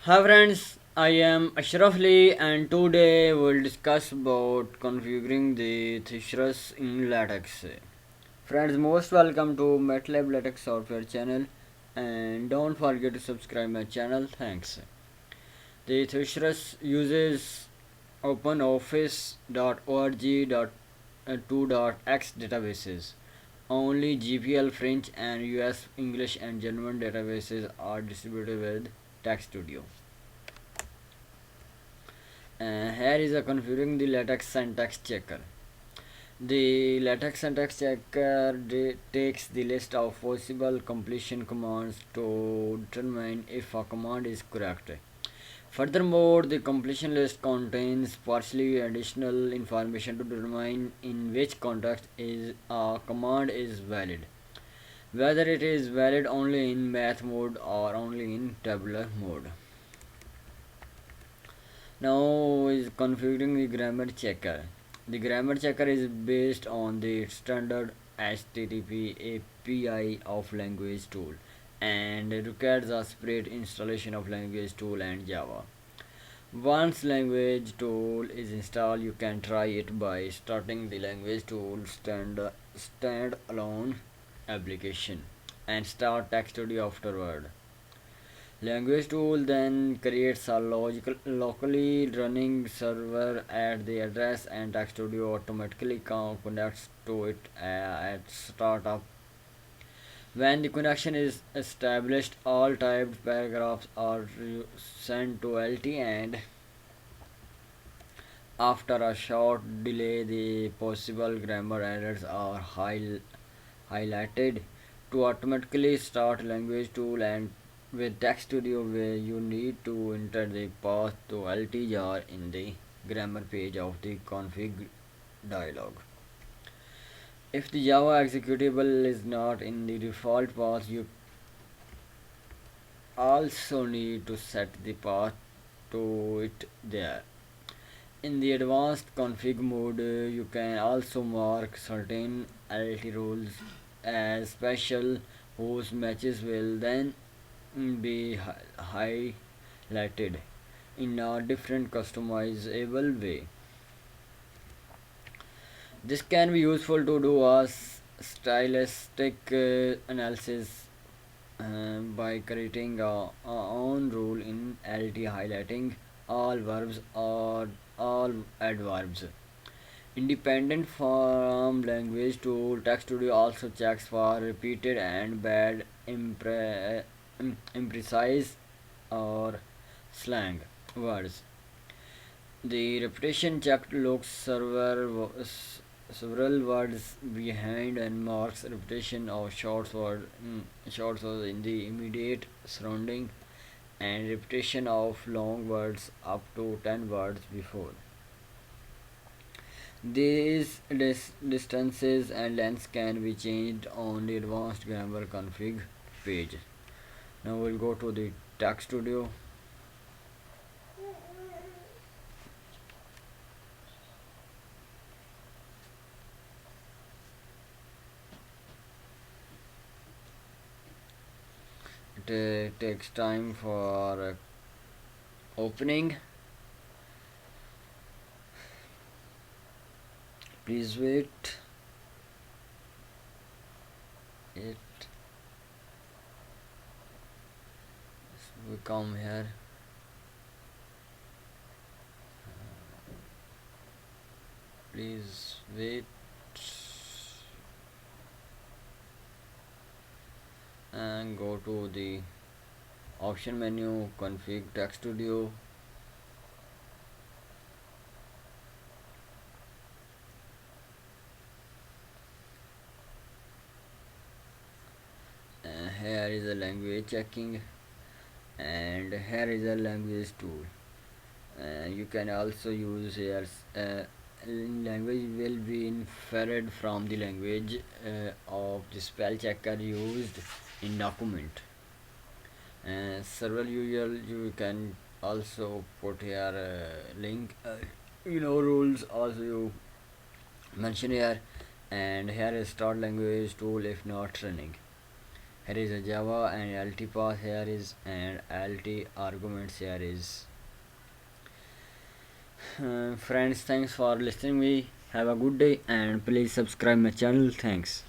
Hi friends, I am Ashraf Lee and today we'll discuss about configuring the thesaurus in Latex. Friends, most welcome to MATLAB Latex software channel and don't forget to subscribe my channel. Thanks. The thesaurus uses OpenOffice.org.2.x databases. Only GPL French and US English and German databases are distributed with TextStudio. Here is a configuring the latex syntax checker. The latex syntax checker takes the list of possible completion commands to determine if a command is correct. Furthermore, the completion list contains partially additional information to determine in which context is a command is valid, whether it is valid only in math mode or only in tabular mode. Now is configuring the grammar checker. The grammar checker is based on the standard HTTP API of language tool and requires a separate installation of language tool and Java. Once language tool is installed, you can try it by starting the language tool standalone application and start TextStudio afterward. Language tool then creates a locally running server at the address and TextStudio automatically connects to it at startup. When the connection is established, all typed paragraphs are sent to LT and after a short delay the possible grammar errors are highlighted to automatically start language tool and with TextStudio where you need to enter the path to LT in the grammar page of the config dialog. If the Java executable is not in the default path, you also need to set the path to it there. In the advanced config mode, you can also mark certain LT rules as special whose matches will then be highlighted in a different customizable way. This can be useful to do a stylistic analysis by creating a own rule in LT highlighting all verbs or all adverbs. Independent from language tool, TextStudio also checks for repeated and bad imprecise or slang words. The repetition check looks several words behind and marks repetition of short words in the immediate surrounding and repetition of long words up to 10 words before. These distances and lengths can be changed on the advanced grammar config page. Now we'll go to the TextStudio. It takes time for opening. Please wait. It we come here. Please wait and go to the option menu, config TextStudio. Here is a language checking and here is a language tool. You can also use here language will be inferred from the language of the spell checker used in document. Several usual you can also put here link rules also you mention here, and here is start language tool if not running. Here is a Java and lt path here is, and lt arguments here is. Friends, thanks for listening me. Have a good day and please subscribe my channel. Thanks.